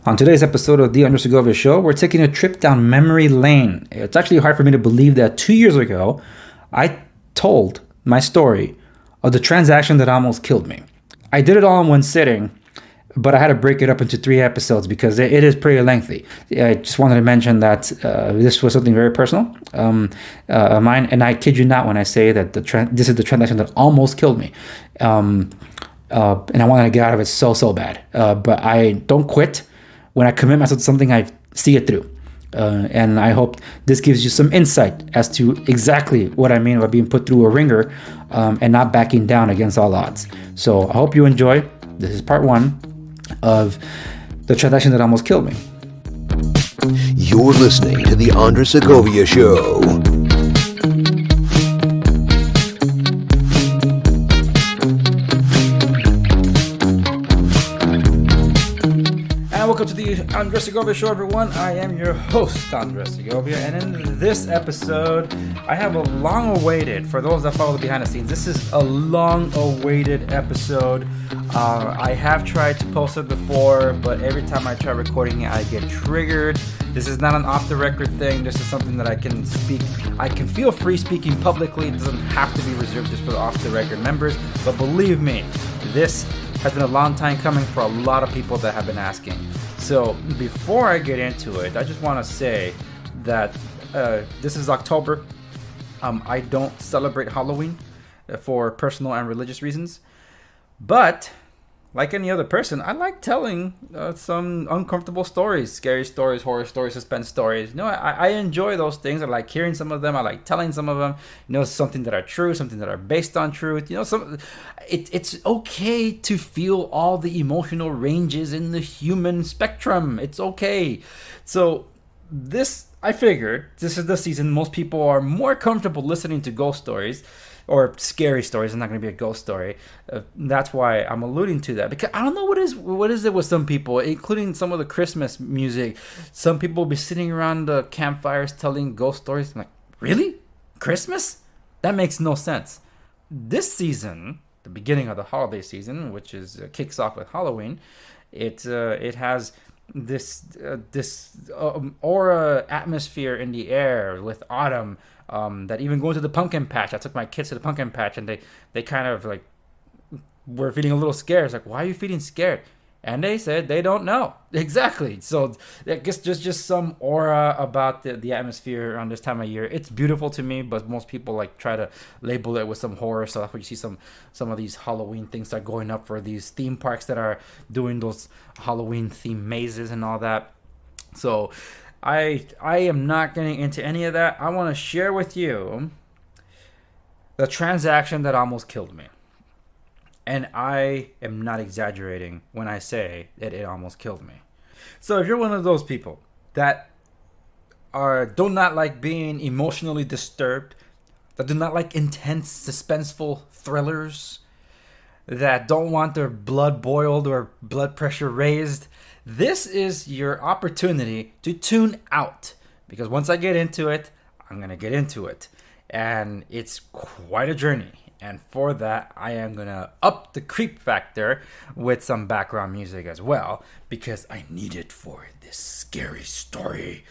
On today's episode of the Andres Segovia Show, we're taking a trip down memory lane. It's actually hard for me to believe that 2 years ago, I told my story of the transaction that almost killed me. I did it all in one sitting, but I had to break it up into 3 episodes because it is pretty lengthy. I just wanted to mention that this was something very personal of mine, and I kid you not when I say that this is the transaction that almost killed me. And I wanted to get out of it so bad. But I don't quit. When I commit myself to something, I see it through. And I hope this gives you some insight as to exactly what I mean by being put through a ringer and not backing down against all odds. So I hope you enjoy. This is part 1 of the transaction that almost killed me. You're listening to the Andres Segovia Show. Welcome to the Andres Segovia Show, everyone. I am your host, Andres Segovia, and in this episode, I have a long-awaited, for those that follow the behind the scenes, this is a long-awaited episode. I have tried to post it before, but every time I try recording it, I get triggered. This is not an off-the-record thing. This is something that I can speak. I can feel free speaking publicly. It doesn't have to be reserved just for the off-the-record members, but believe me, this has been a long time coming for a lot of people that have been asking. So before I get into it, I just want to say that this is October. I don't celebrate Halloween for personal and religious reasons. But like any other person, I like telling some uncomfortable stories, scary stories, horror stories, suspense stories. You know, I enjoy those things. I like hearing some of them. I like telling some of them. You know, something that are true, something that are based on truth. You know, it's okay to feel all the emotional ranges in the human spectrum. It's okay. So I figured this is the season most people are more comfortable listening to ghost stories. Or scary stories. It's not going to be a ghost story. That's why I'm alluding to that, because I don't know what is it with some people, including some of the Christmas music. Some people will be sitting around the campfires telling ghost stories. I'm like, really? Christmas? That makes no sense. This season, the beginning of the holiday season, which kicks off with Halloween, it has this aura atmosphere in the air with autumn. That even going to the pumpkin patch. I took my kids to the pumpkin patch, and they kind of like were feeling a little scared. It's like, why are you feeling scared? And they said they don't know exactly. So I guess just some aura about the atmosphere around this time of year. It's beautiful to me, but most people like try to label it with some horror. So that's why you see some of these Halloween things start going up for these theme parks that are doing those Halloween themed mazes and all that. So I am not getting into any of that. I want to share with you the transaction that almost killed me. And I am not exaggerating when I say that it almost killed me. So if you're one of those people that do not like being emotionally disturbed, that do not like intense, suspenseful thrillers, that don't want their blood boiled or blood pressure raised, this is your opportunity to tune out, because once I get into it, I'm going to get into it. And it's quite a journey. And for that, I am going to up the creep factor with some background music as well, because I need it for this scary story.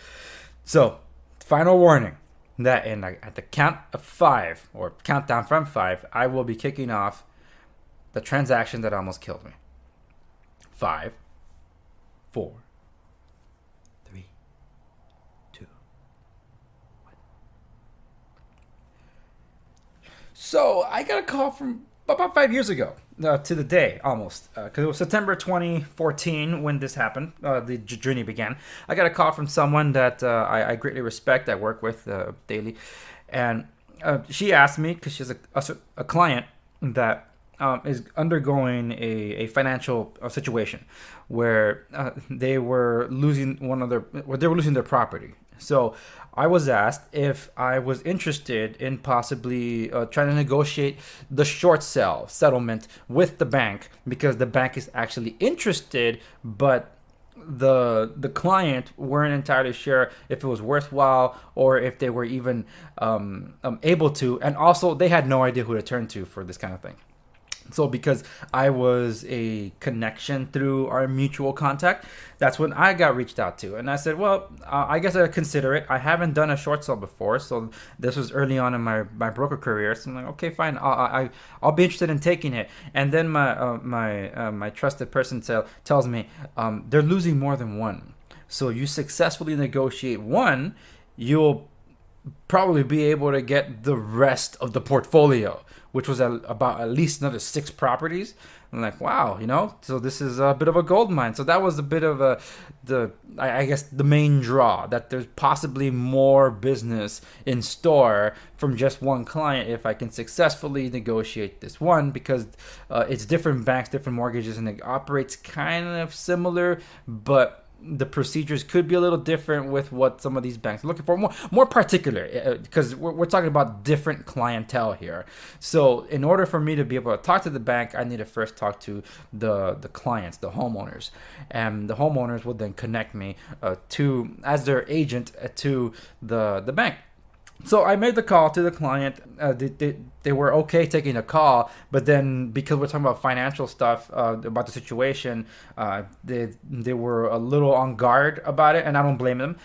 So, final warning that at the count of 5, or countdown from 5, I will be kicking off the transaction that almost killed me. 5, 4, 3, 2, 1. So I got a call from about 5 years ago, to the day almost, because it was September 2014 when this happened. The journey began. I got a call from someone that I greatly respect. I work with daily, and she asked me, because she's a client that is undergoing a financial situation where they were losing their property. So I was asked if I was interested in possibly trying to negotiate the short sale settlement with the bank, because the bank is actually interested, but the client weren't entirely sure if it was worthwhile or if they were even able to, and also they had no idea who to turn to for this kind of thing. So because I was a connection through our mutual contact, that's when I got reached out to. And I said, well, I guess I'd consider it. I haven't done a short sale before. So this was early on in my broker career. So I'm like, okay, fine. I'll be interested in taking it. And then my trusted person tells me they're losing more than one. So you successfully negotiate one, you'll probably be able to get the rest of the portfolio, which was about at least another 6 properties. I'm like, wow, so this is a bit of a gold mine. So that was a bit of I guess the main draw, that there's possibly more business in store from just one client if I can successfully negotiate this one, because it's different banks, different mortgages, and it operates kind of similar, but the procedures could be a little different with what some of these banks are looking for, more particular, because we're talking about different clientele here. So in order for me to be able to talk to the bank, I need to first talk to the clients, the homeowners, and the homeowners will then connect me as their agent to the bank. So I made the call to the client. They were okay taking the call, but then because we're talking about financial stuff, about the situation, they were a little on guard about it, and I don't blame them.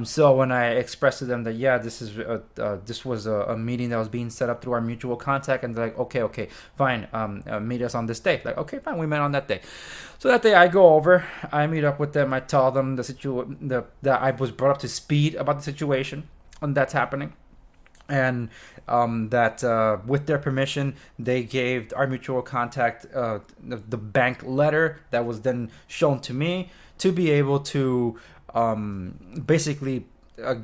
So when I expressed to them that this was a meeting that was being set up through our mutual contact, and they're like, okay, fine, meet us on this day. Like, okay, fine, we met on that day. So that day I go over, I meet up with them, I tell them that I was brought up to speed about the situation and that's happening, and that with their permission they gave our mutual contact the bank letter that was then shown to me to be able to basically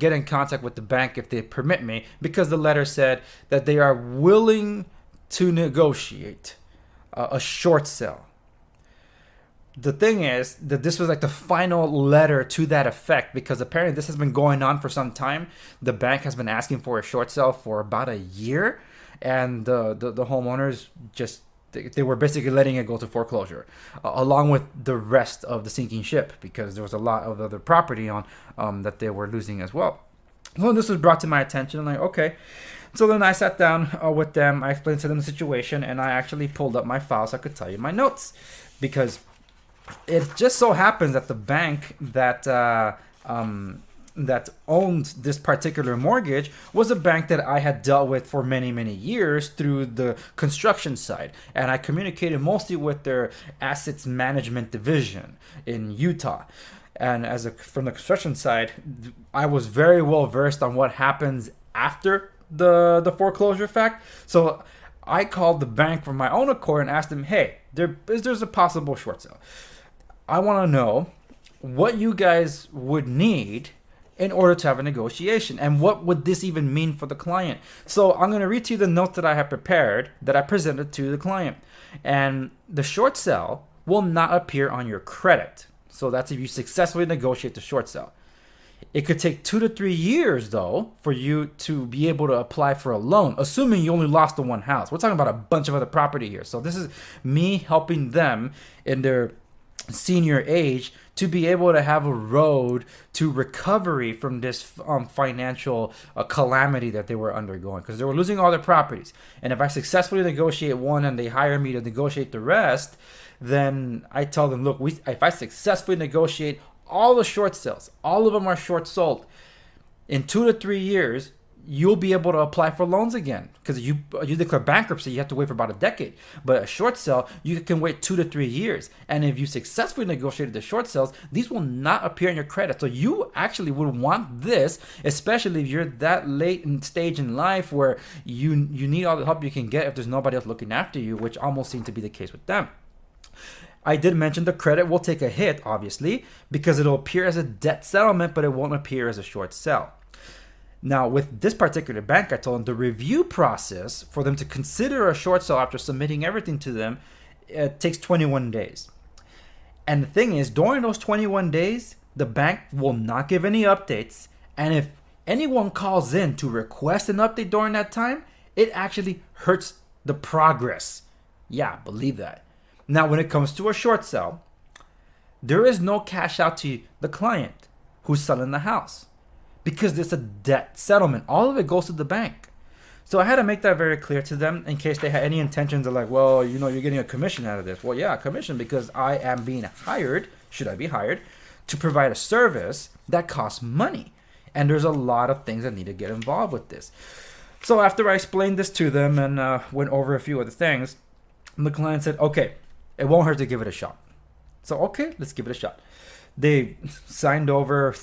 get in contact with the bank if they permit me, because the letter said that they are willing to negotiate a short sale. The thing is that this was like the final letter to that effect, because apparently this has been going on for some time. The bank has been asking for a short sale for about a year, and the homeowners just they were basically letting it go to foreclosure, along with the rest of the sinking ship, because there was a lot of other property on that they were losing as well. Well, this was brought to my attention. I'm like, okay. So then I sat down with them. I explained to them the situation, and I actually pulled up my file so I could tell you my notes, because it just so happens that the bank that owned this particular mortgage was a bank that I had dealt with for many, many years through the construction side. And I communicated mostly with their assets management division in Utah. And from the construction side, I was very well versed on what happens after the foreclosure fact. So I called the bank from my own accord and asked them, hey, there's a possible short sale. I want to know what you guys would need in order to have a negotiation, and what would this even mean for the client. So I'm going to read to you the notes that I have prepared that I presented to the client. And the short sale will not appear on your credit. So that's if you successfully negotiate the short sale. It could take 2 to 3 years, though, for you to be able to apply for a loan, assuming you only lost the one house. We're talking about a bunch of other property here. So this is me helping them in their senior age to be able to have a road to recovery from this financial calamity that they were undergoing, because they were losing all their properties. And if I successfully negotiate one and they hire me to negotiate the rest, then I tell them, look, if I successfully negotiate all the short sales, all of them are short sold, in 2 to 3 years, you'll be able to apply for loans again, because you declare bankruptcy, you have to wait for about a decade. But a short sale, you can wait 2 to 3 years. And if you successfully negotiated the short sales, these will not appear in your credit. So you actually would want this, especially if you're that late in stage in life where you need all the help you can get if there's nobody else looking after you, which almost seemed to be the case with them. I did mention the credit will take a hit, obviously, because it'll appear as a debt settlement, but it won't appear as a short sale. Now, with this particular bank, I told them the review process for them to consider a short sale after submitting everything to them, it takes 21 days. And the thing is, during those 21 days, the bank will not give any updates. And if anyone calls in to request an update during that time, it actually hurts the progress. Yeah, believe that. Now, when it comes to a short sale, there is no cash out to the client who's selling the house, because it's a debt settlement. All of it goes to the bank. So I had to make that very clear to them in case they had any intentions of like, well, you're getting a commission out of this. Well, yeah, a commission because I am being hired, should I be hired, to provide a service that costs money. And there's a lot of things that need to get involved with this. So after I explained this to them and went over a few other things, the client said, okay, it won't hurt to give it a shot. So, okay, let's give it a shot. They signed over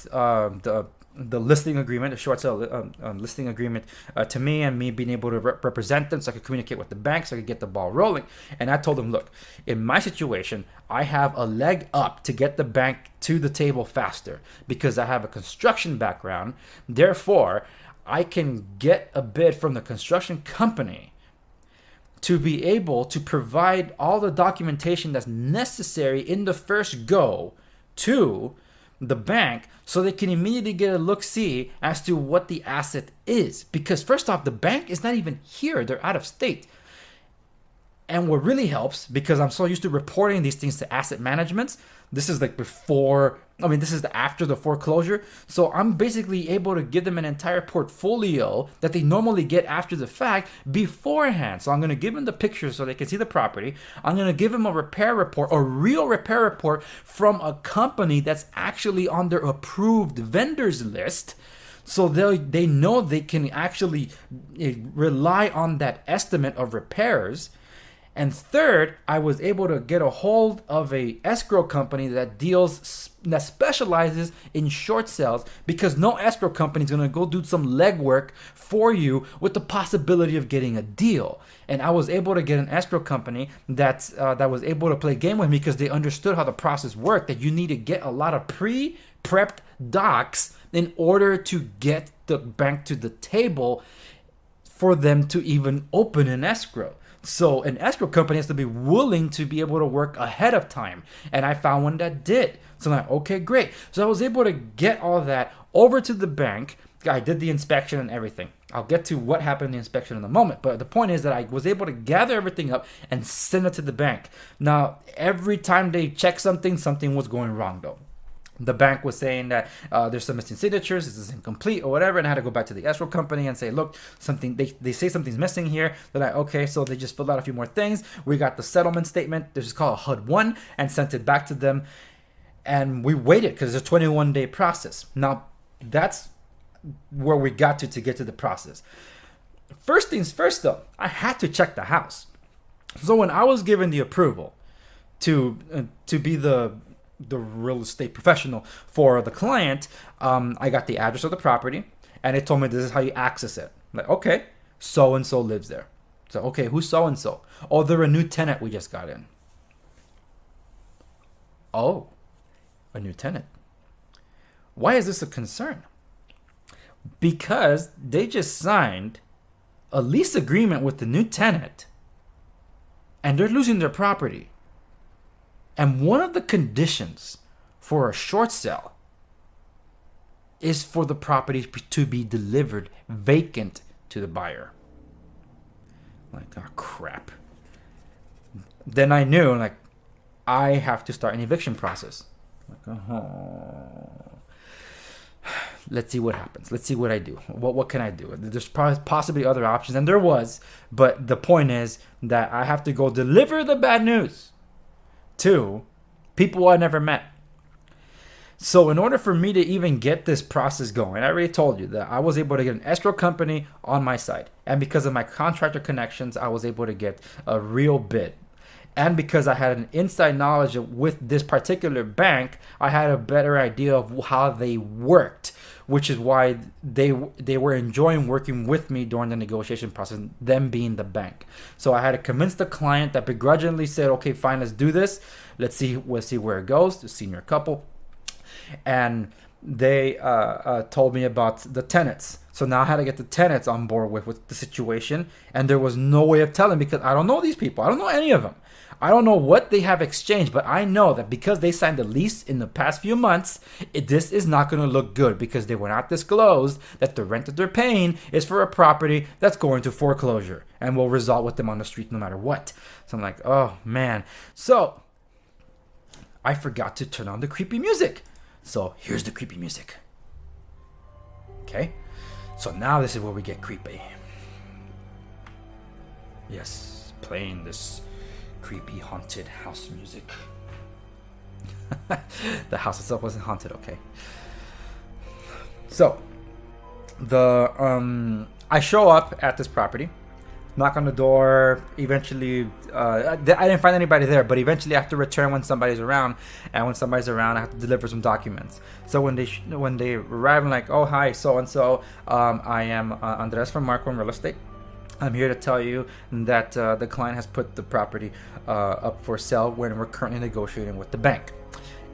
the listing agreement, a short sale listing agreement to me, and me being able to represent them so I could communicate with the bank so I could get the ball rolling. And I told them, look, in my situation, I have a leg up to get the bank to the table faster because I have a construction background. Therefore, I can get a bid from the construction company to be able to provide all the documentation that's necessary in the first go to the bank so they can immediately get a look-see as to what the asset is. Because first off, the bank is not even here. They're out of state. And what really helps, because I'm so used to reporting these things to asset managements, this is like this is after the foreclosure. So I'm basically able to give them an entire portfolio that they normally get after the fact beforehand. So I'm going to give them the pictures so they can see the property. I'm going to give them a repair report, a real repair report from a company that's actually on their approved vendors list. So they know they can actually rely on that estimate of repairs. And third, I was able to get a hold of a escrow company that specializes in short sales, because no escrow company is going to go do some legwork for you with the possibility of getting a deal. And I was able to get an escrow company that was able to play game with me because they understood how the process worked, that you need to get a lot of pre-prepped docs in order to get the bank to the table for them to even open an escrow. So an escrow company has to be willing to be able to work ahead of time. And I found one that did. So I'm like, okay, great. So I was able to get all that over to the bank. I did the inspection and everything. I'll get to what happened in the inspection in a moment. But the point is that I was able to gather everything up and send it to the bank. Now, every time they checked something was going wrong though. The bank was saying that there's some missing signatures, this is incomplete or whatever, and I had to go back to the escrow company and say, look, they say something's missing here. They're like, okay, so they just filled out a few more things. We got the settlement statement, this is called a HUD-1, and sent it back to them. And we waited because it's a 21-day process. Now, that's where we got to get to the process. First things first, though, I had to check the house. So when I was given the approval to be the real estate professional for the client, I got the address of the property, and it told me this is how you access it. I'm like, okay, so-and-so lives there. So, okay, who's so-and-so? Oh, they're a new tenant we just got in. Oh, a new tenant. Why is this a concern? Because they just signed a lease agreement with the new tenant, and they're losing their property. And one of the conditions for a short sale is for the property to be delivered vacant to the buyer. Like, oh crap. Then I knew, like, I have to start an eviction process. Like, let's see what happens. Let's see what I do. What can I do? There's possibly other options, and there was, but the point is that I have to go deliver the bad news to people I never met. So in order for me to even get this process going, I already told you that I was able to get an escrow company on my side. And because of my contractor connections, I was able to get a real bid. And because I had an inside knowledge with this particular bank, I had a better idea of how they worked, which is why they were enjoying working with me during the negotiation process, them being the bank. So I had to convince the client that begrudgingly said, okay, fine, let's do this. We'll see where it goes, the senior couple. And they told me about the tenants. So now I had to get the tenants on board with the situation. And there was no way of telling because I don't know these people. I don't know any of them. I don't know what they have exchanged, but I know that because they signed the lease in the past few months, this is not going to look good because they were not disclosed that the rent that they're paying is for a property that's going to foreclosure and will result with them on the street no matter what. So I'm like, oh man. So I forgot to turn on the creepy music. So here's the creepy music. Okay. So now this is where we get creepy. Yes, playing this creepy haunted house music. The house itself wasn't haunted, okay. So I show up at this property, knock on the door. Eventually, I didn't find anybody there, but eventually I have to return when somebody's around, and when somebody's around, I have to deliver some documents. So when they arrive, I'm like, oh hi, so and so, I am Andres from Marco Real Estate. I'm here to tell you that the client has put the property up for sale when we're currently negotiating with the bank.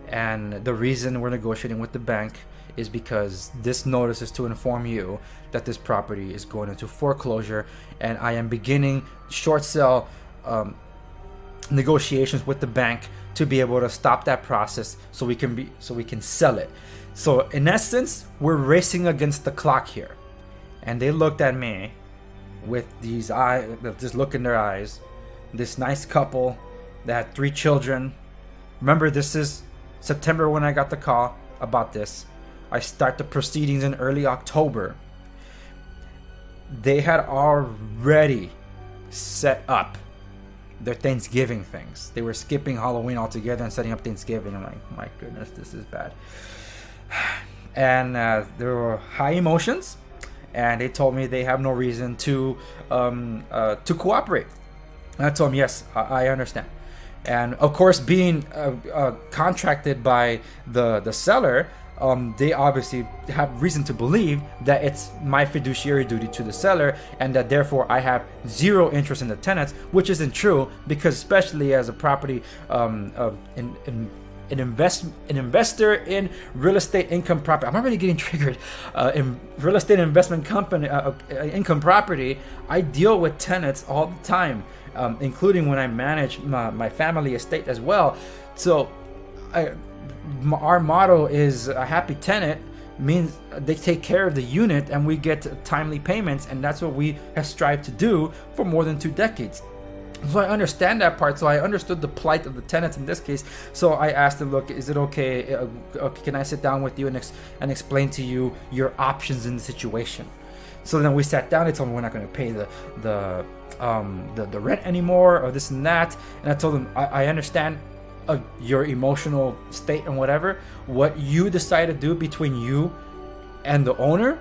And the reason we're negotiating with the bank is because this notice is to inform you that this property is going into foreclosure, and I am beginning short sale negotiations with the bank to be able to stop that process so we can sell it. So in essence, we're racing against the clock here. And they looked at me with these eyes, this look in their eyes, this nice couple that had 3 children. Remember, this is September when I got the call about this. I start the proceedings in early October. They had already set up their Thanksgiving things. They were skipping Halloween altogether and setting up Thanksgiving. I'm like, my goodness, this is bad. And there were high emotions, and they told me they have no reason to cooperate. And I told them, yes, I understand. And of course, being contracted by the seller, they obviously have reason to believe that it's my fiduciary duty to the seller, and that therefore I have zero interest in the tenants, which isn't true, because especially as a property an investor in real estate income property. I'm already getting triggered. In real estate investment company income property, I deal with tenants all the time, including when I manage my family estate as well. So our motto is a happy tenant means they take care of the unit and we get timely payments, and that's what we have strived to do for more than 2 decades. So I understand that part. So I understood the plight of the tenants in this case. So I asked them, look, is it okay? Can I sit down with you and explain to you your options in the situation? So then we sat down. They told me we're not going to pay the rent anymore, or this and that. And I told them I understand your emotional state and whatever. What you decide to do between you and the owner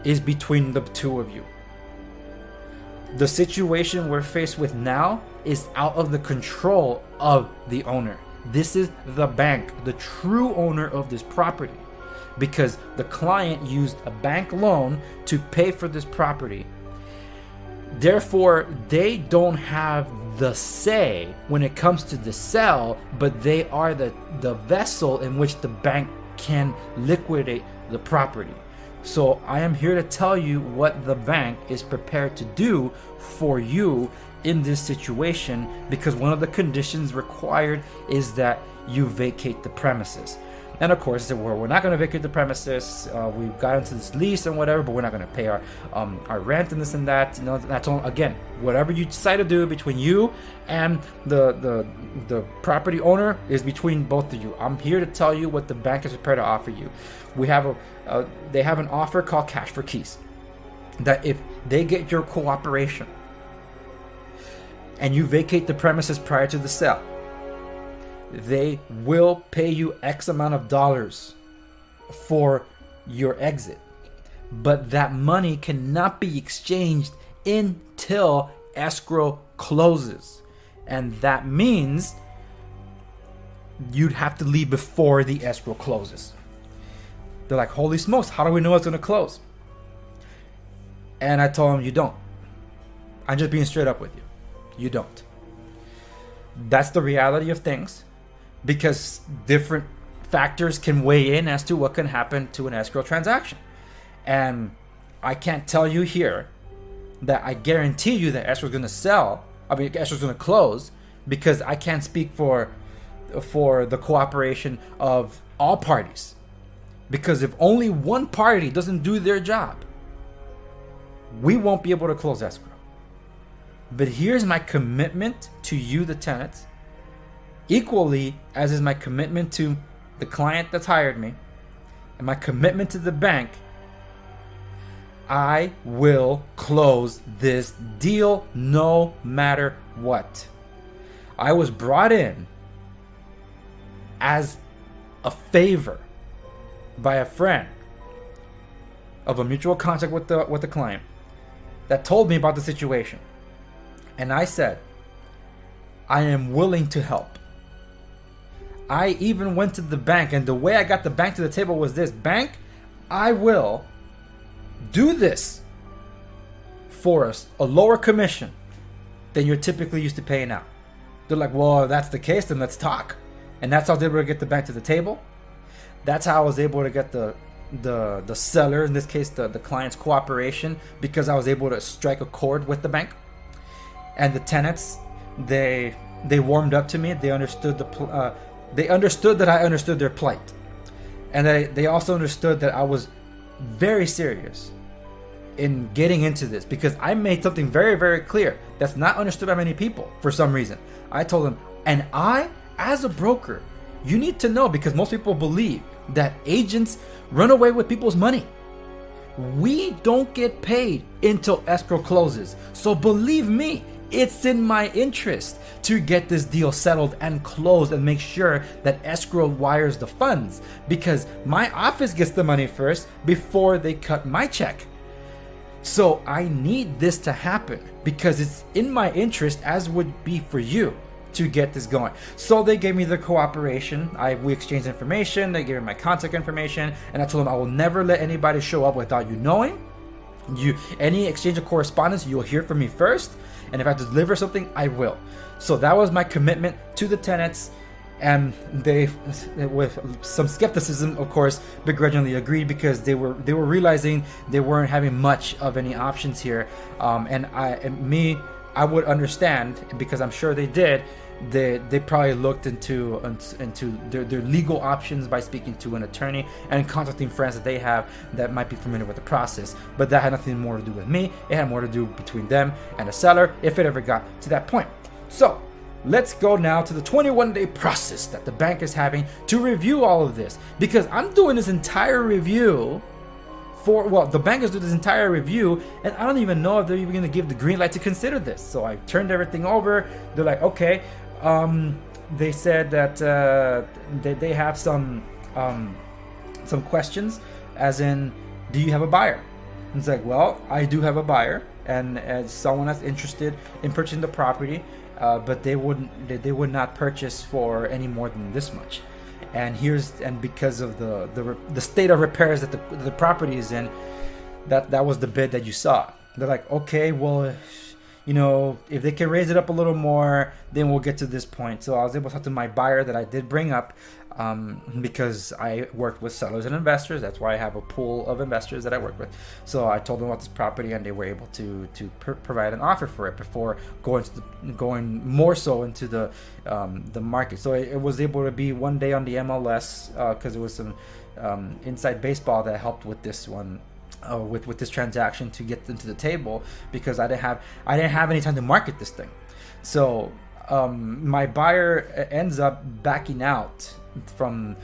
is between the 2 of you. The situation we're faced with now is out of the control of the owner. This is the bank, the true owner of this property, because the client used a bank loan to pay for this property. Therefore, they don't have the say when it comes to the sale, but they are the vessel in which the bank can liquidate the property. So I am here to tell you what the bank is prepared to do for you in this situation, because one of the conditions required is that you vacate the premises. And of course, we're not going to vacate the premises. We've got into this lease and whatever, but we're not going to pay our rent and this and that. You know, that's all, again, whatever you decide to do between you and the property owner is between both of you. I'm here to tell you what the bank is prepared to offer you. We have they have an offer called Cash for Keys, that if they get your cooperation and you vacate the premises prior to the sale, they will pay you X amount of dollars for your exit. But that money cannot be exchanged until escrow closes. And that means you'd have to leave before the escrow closes. They're like, holy smokes, how do we know it's going to close? And I told them, you don't. I'm just being straight up with you. You don't. That's the reality of things, because different factors can weigh in as to what can happen to an escrow transaction. And I can't tell you here that I guarantee you that escrow is going to sell. I mean, escrow is going to close, because I can't speak for the cooperation of all parties. Because if only one party doesn't do their job, we won't be able to close escrow. But here's my commitment to you, the tenants, equally as is my commitment to the client that's hired me, and my commitment to the bank. I will close this deal no matter what. I was brought in as a favor by a friend of a mutual contact with the client that told me about the situation. And I said, I am willing to help. I even went to the bank, and the way I got the bank to the table was this: bank, I will do this for us, a lower commission than you're typically used to paying out. They're like, well, if that's the case, then let's talk. And that's how I was able to get the bank to the table. That's how I was able to get the seller, in this case the client's cooperation, because I was able to strike a chord with the bank. And the tenants, they warmed up to me. They understood they understood that I understood their plight, and they also understood that I was very serious in getting into this, because I made something very, very clear that's not understood by many people for some reason. I told them, and I, as a broker, you need to know, because most people believe that agents run away with people's money. We don't get paid until escrow closes. So believe me, it's in my interest to get this deal settled and closed and make sure that escrow wires the funds, because my office gets the money first before they cut my check. So I need this to happen because it's in my interest, as would be for you, to get this going. So they gave me the cooperation. We exchanged information. They gave me my contact information, and I told them I will never let anybody show up without you knowing. Any exchange of correspondence, you'll hear from me first, and if I have to deliver something, I will. So that was my commitment to the tenants, and they, with some skepticism, of course, begrudgingly agreed, because they were realizing they weren't having much of any options here. I would understand, because I'm sure they did. They probably looked into their legal options by speaking to an attorney and contacting friends that they have that might be familiar with the process. But that had nothing more to do with me. It had more to do between them and the seller, if it ever got to that point. So let's go now to the 21-day process that the bank is having to review all of this, because I'm doing this entire review the bankers do this entire review, and I don't even know if they're even going to give the green light to consider this. So I turned everything over. They're like, okay. They said that they have some questions, as in, do you have a buyer? And it's like, well, I do have a buyer, and as someone that's interested in purchasing the property, but they would not purchase for any more than this much. And because of the state of repairs that the property is in, that was the bid that you saw. They're like, okay, well, if they can raise it up a little more, then we'll get to this point. So I was able to talk to my buyer that I did bring up, because I worked with sellers and investors. That's why I have a pool of investors that I work with. So I told them about this property, and they were able to provide an offer for it before going more so into the market. So it was able to be one day on the MLS, because there was some inside baseball that helped with this one. With this transaction to get them to the table, because I didn't have any time to market this thing. So my buyer ends up backing out from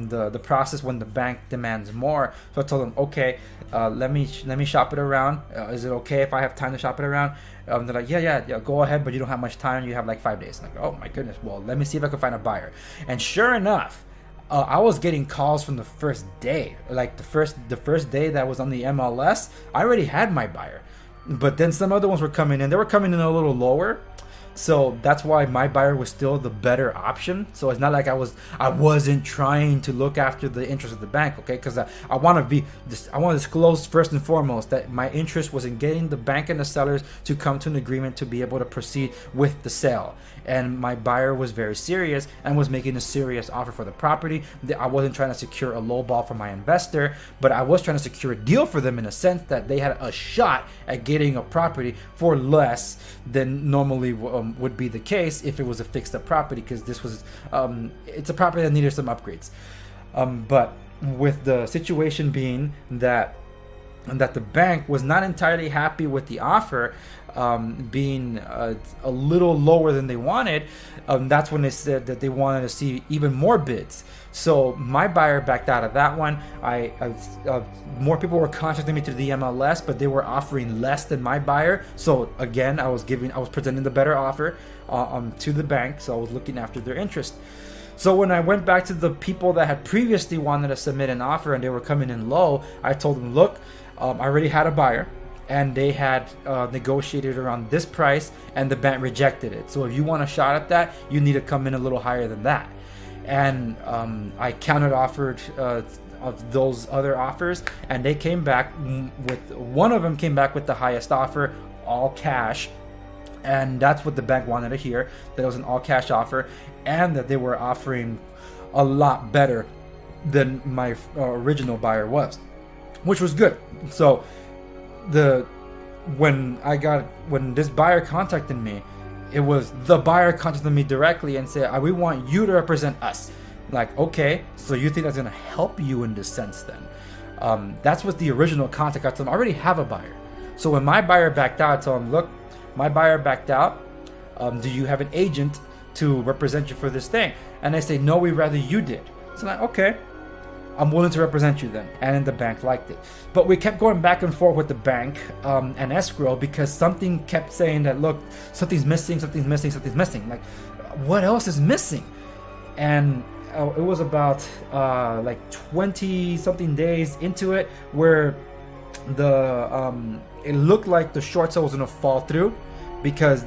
the process when the bank demands more. So I told them, okay, let me shop it around. Is it okay if I have time to shop it around? They're like, yeah, go ahead, but you don't have much time. You have like 5 days. I'm like, oh my goodness. Well, let me see if I can find a buyer. And sure enough, I was getting calls from the first day. Like the first day that was on the MLS, I already had my buyer. But then some other ones were coming in. They were coming in a little lower. So that's why my buyer was still the better option. So it's not like I wasn't trying to look after the interest of the bank, okay? Because I want to disclose first and foremost that my interest was in getting the bank and the sellers to come to an agreement to be able to proceed with the sale. And my buyer was very serious and was making a serious offer for the property. I wasn't trying to secure a low ball for my investor, but I was trying to secure a deal for them in a sense that they had a shot at getting a property for less than normally would be the case if it was a fixed up property, because this was it's a property that needed some upgrades. But with the situation being that and that the bank was not entirely happy with the offer, being a little lower than they wanted. That's when they said that they wanted to see even more bids. So my buyer backed out of that one. More people were contacting me through the MLS, but they were offering less than my buyer. So again, I was presenting the better offer to the bank. So I was looking after their interest. So when I went back to the people that had previously wanted to submit an offer and they were coming in low, I told them, look, I already had a buyer and they had negotiated around this price and the bank rejected it. So if you want a shot at that, you need to come in a little higher than that. And I counter offered of those other offers, and they came back with, one of them came back with the highest offer, all cash. And that's what the bank wanted to hear, that it was an all cash offer and that they were offering a lot better than my original buyer was, which was good. So when this buyer contacted me, it was the buyer contacted me directly and said, we want you to represent us. Like, okay, so you think that's going to help you in this sense then? That's what the original contact. I told them, I already have a buyer. So when my buyer backed out, I told him, look, my buyer backed out. Do you have an agent to represent you for this thing? And they say, no, we'd rather you did. So I'm like, okay, I'm willing to represent you then. And the bank liked it. But we kept going back and forth with the bank and escrow, because something kept saying that, look, something's missing. Like, what else is missing? And it was about like 20 something days into it where it looked like the short sale was going to fall through, because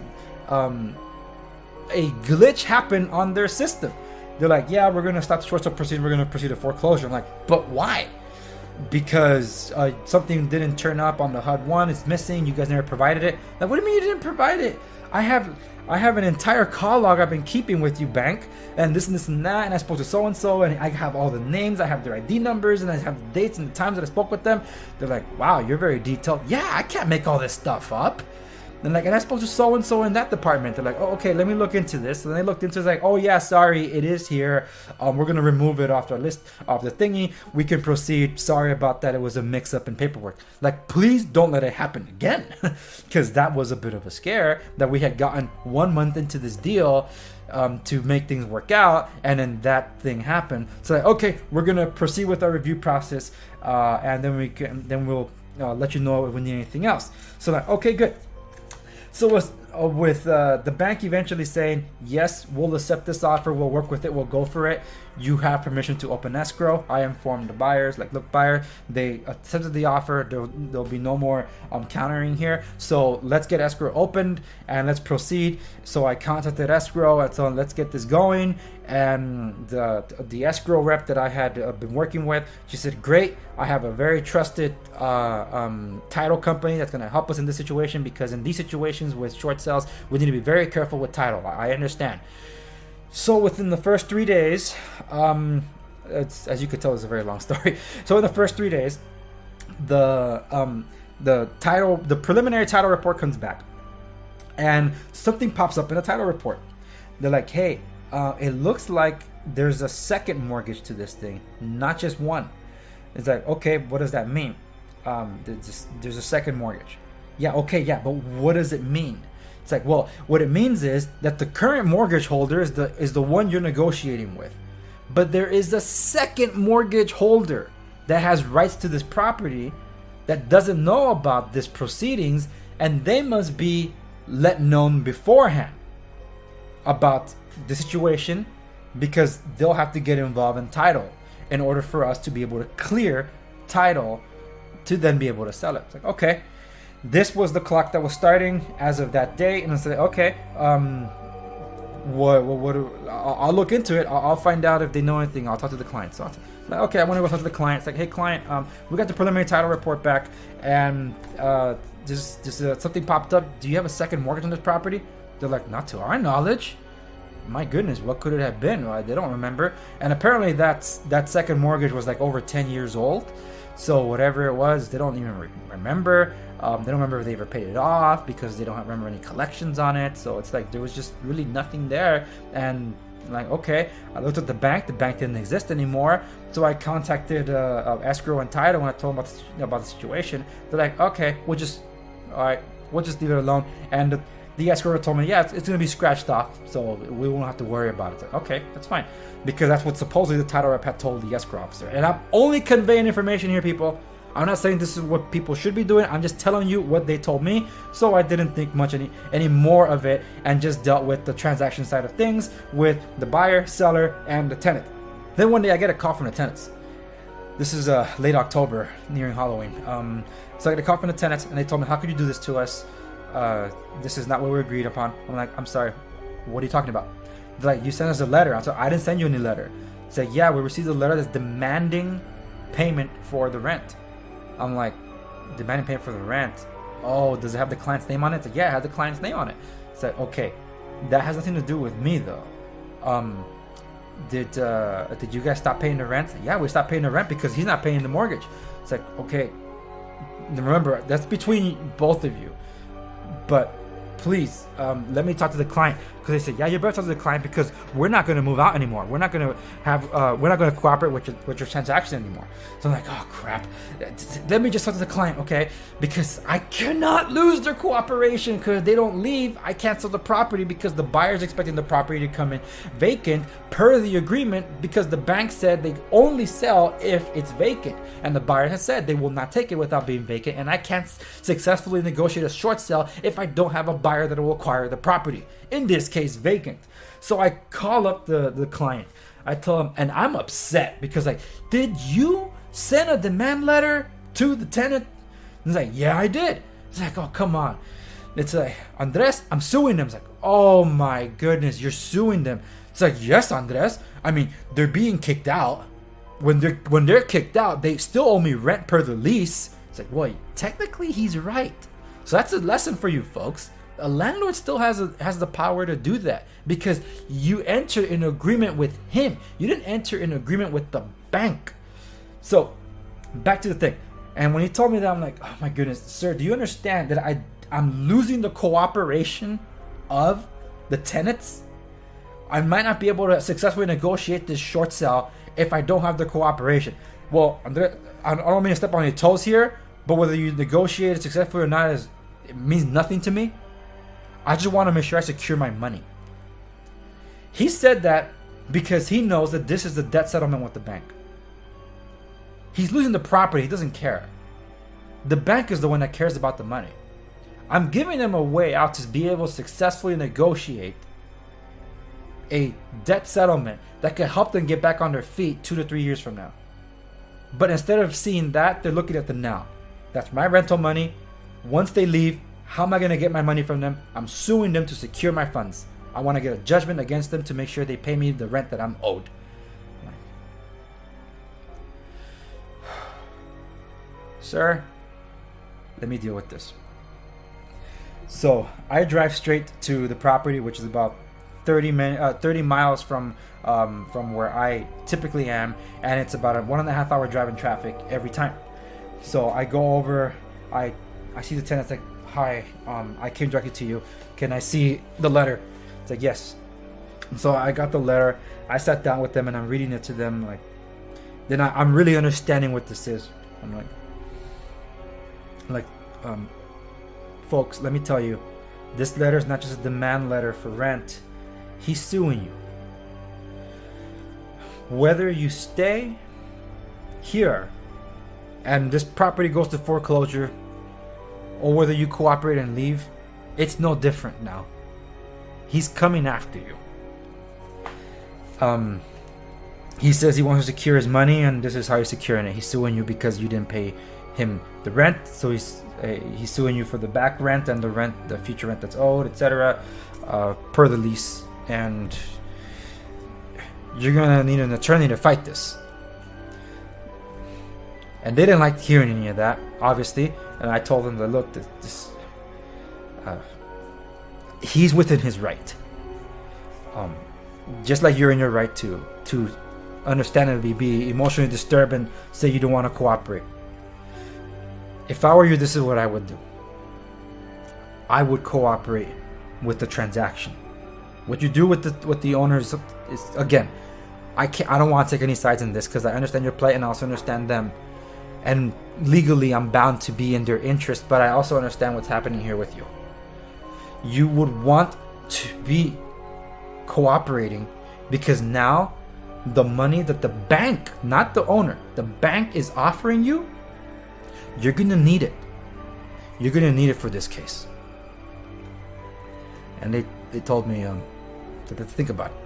a glitch happened on their system. They're like, yeah, we're going to stop the short sale proceeding. We're going to proceed to foreclosure. I'm like, but why? Because something didn't turn up on the HUD-1. It's missing. You guys never provided it. Like, what do you mean you didn't provide it? I have an entire call log I've been keeping with you, bank, and this and that, and I spoke to so-and-so, and I have all the names, I have their ID numbers, and I have the dates and the times that I spoke with them. They're like, wow, you're very detailed. Yeah, I can't make all this stuff up. And I spoke to so-and-so in that department. They're like, oh, okay, let me look into this. And they looked into it, like, oh yeah, sorry, it is here. We're going to remove it off the list, off the thingy. We can proceed. Sorry about that. It was a mix-up in paperwork. Like, please don't let it happen again. Because that was a bit of a scare that we had gotten 1 month into this deal to make things work out. And then that thing happened. So, like, okay, we're going to proceed with our review process. And then we'll let you know if we need anything else. So, like, okay, good. So with the bank eventually saying, yes, we'll accept this offer, we'll work with it, we'll go for it, you have permission to open escrow. I informed the buyers, like, look, buyer, they accepted the offer, there'll be no more countering here, so let's get escrow opened and let's proceed. So I contacted escrow and so let's get this going. And the escrow rep that I had been working with, she said, great, I have a very trusted title company that's going to help us in this situation, because in these situations with short sales, we need to be very careful with title. I understand. So within the first 3 days, as you could tell, it's a very long story. So in the first 3 days, the preliminary title report comes back, and something pops up in the title report. They're like, hey, it looks like there's a second mortgage to this thing, not just one. It's like, okay, what does that mean? There's a second mortgage. Yeah, okay, yeah, but what does it mean? It's like, well, what it means is that the current mortgage holder is the one you're negotiating with. But there is a second mortgage holder that has rights to this property that doesn't know about this proceedings, and they must be let known beforehand about the situation, because they'll have to get involved in title in order for us to be able to clear title to then be able to sell it. It's like, okay, this was the clock that was starting as of that day, and I said, okay, I'll look into it. I'll find out if they know anything. I'll talk to the client. So like, okay, I want to go talk to the client. It's like, hey, client, we got the preliminary title report back, and just something popped up. Do you have a second mortgage on this property? They're like, not to our knowledge. My goodness, what could it have been? They don't remember. And apparently that second mortgage was like over 10 years old. So whatever it was, they don't even remember. They don't remember if they ever paid it off, because they don't remember any collections on it. So it's like there was just really nothing there. And Like, okay. I looked at the bank didn't exist anymore, so I contacted escrow and title, and I told them about the situation. They're like, okay, we'll just leave it alone. And the escrow told me, yeah, it's gonna be scratched off, so we won't have to worry about it. Like, okay, that's fine, because that's what supposedly the title rep had told the escrow officer. And I'm only conveying information here, people. I'm not saying this is what people should be doing. I'm just telling you what they told me. So I didn't think much any more of it, and just dealt with the transaction side of things with the buyer, seller, and the tenant. Then one day I get a call from the tenants. This is late October, nearing Halloween. So I get a call from the tenants, and they told me, how could you do this to us? This is not what we agreed upon. I'm like, I'm sorry, what are you talking about? They're like, you sent us a letter. I said, I didn't send you any letter. It's like, yeah, we received a letter that's demanding payment for the rent. I'm like, demanding payment for the rent? Oh, does it have the client's name on it? It's like, yeah, it has the client's name on it. It's like, okay, that has nothing to do with me though. Did you guys stop paying the rent? Yeah, we stopped paying the rent because he's not paying the mortgage. It's like, okay, remember, that's between both of you. But please, let me talk to the client. Because they said, yeah, you better talk to the client, because we're not going to move out anymore. We're not going to cooperate with your transaction anymore. So I'm like, oh crap. Let me just talk to the client, okay? Because I cannot lose their cooperation, because they don't leave. I cancel the property because the buyer's expecting the property to come in vacant per the agreement, because the bank said they only sell if it's vacant. And the buyer has said they will not take it without being vacant. And I can't successfully negotiate a short sale if I don't have a buyer that will acquire the property. In this case, vacant. So I call up the client. I tell him, and I'm upset because, like, did you send a demand letter to the tenant? He's like, yeah, I did. It's like, oh, come on. It's like, Andres, I'm suing them. It's like, oh my goodness, you're suing them. It's like, yes, Andres. I mean, they're being kicked out. When they're kicked out, they still owe me rent per the lease. It's like, well, technically he's right. So that's a lesson for you folks. A landlord still has the power to do that, because you enter an agreement with him. You didn't enter an agreement with the bank. So back to the thing. And when he told me that, I'm like, oh my goodness, sir, do you understand that I'm losing the cooperation of the tenants? I might not be able to successfully negotiate this short sale if I don't have the cooperation. Well, I don't mean to step on your toes here, but whether you negotiate it successfully or not it means nothing to me. I just want to make sure I secure my money. He said that because he knows that this is the debt settlement with the bank. He's losing the property. He doesn't care. The bank is the one that cares about the money. I'm giving them a way out to be able to successfully negotiate a debt settlement that could help them get back on their feet 2 to 3 years from now. But instead of seeing that, they're looking at the now. That's my rental money. Once they leave, how am I going to get my money from them? I'm suing them to secure my funds. I want to get a judgment against them to make sure they pay me the rent that I'm owed. Sir, let me deal with this. So I drive straight to the property, which is about 30 miles from where I typically am, and it's about a 1.5 hour drive in traffic every time. So I go over, I see the tenants, like, hi, I came directly to you. Can I see the letter? It's like, yes. And so I got the letter. I sat down with them and I'm reading it to them. Like, then I'm really understanding what this is. I'm like, folks, let me tell you, this letter is not just a demand letter for rent. He's suing you. Whether you stay here and this property goes to foreclosure, or whether you cooperate and leave, it's no different now. He's coming after you. He says he wants to secure his money, and this is how he's securing it. He's suing you because you didn't pay him the rent, so he's suing you for the back rent and the future rent that's owed, etc., per the lease. And you're gonna need an attorney to fight this. And they didn't like hearing any of that, obviously. And I told them that, look, he's within his right. Just like you're in your right to understandably be emotionally disturbed and say you don't want to cooperate. If I were you, this is what I would do. I would cooperate with the transaction. What you do with the owners is, again, I don't want to take any sides in this because I understand your plight and I also understand them. And legally, I'm bound to be in their interest, but I also understand what's happening here with you. You would want to be cooperating because now the money that the bank, not the owner, the bank is offering you, you're going to need it. You're going to need it for this case. And they told me to think about it.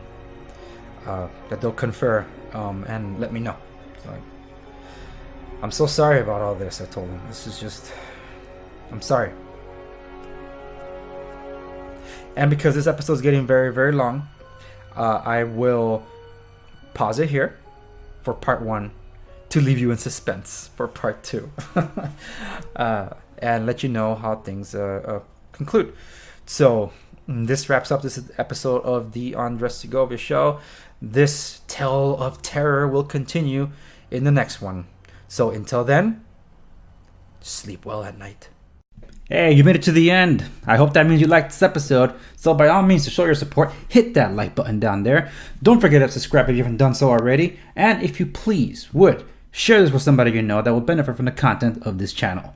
That they'll confer and let me know. So I'm so sorry about all this, I told them. This is just... I'm sorry. And because this episode is getting very, very long, I will pause it here for part 1 to leave you in suspense for part 2. And let you know how things conclude. So this wraps up this episode of the Andres Segovia Show. This tale of terror will continue in the next one. So until then, sleep well at night. Hey, you made it to the end. I hope that means you liked this episode. So by all means, to show your support, hit that like button down there. Don't forget to subscribe if you haven't done so already. And if you please would, share this with somebody you know that will benefit from the content of this channel.